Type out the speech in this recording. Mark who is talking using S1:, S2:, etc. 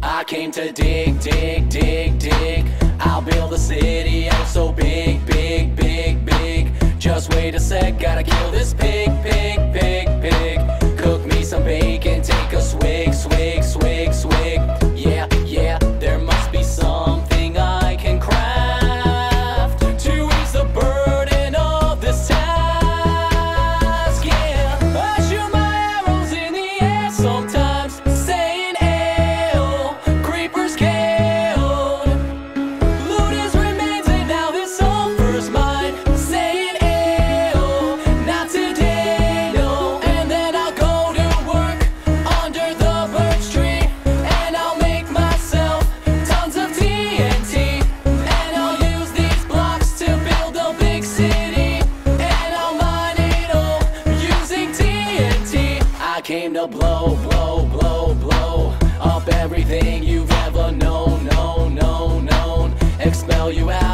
S1: I came to dig, dig, dig, dig. I'll build a city oh so big, big, big, big. Just wait a sec, gotta kill this pig, pig, pig, pig. Cook me some bacon, take a swig, swig, swig, swig. Yeah, yeah, there must be something I can craft to ease the burden of this task. Yeah, I shoot my arrows in the air sometimes, saying "Ayo, creepers killed, loot his remains, and now this sulfur's mine." Saying "Ayo, not today, no." And then I'll go to work under the birch tree, and I'll make myself tons of TNT, and I'll use these blocks to build a big city, and I'll mine it all using TNT. I came to blow, blow, blow, blow up everything you've ever known, known, known, known. Expel you out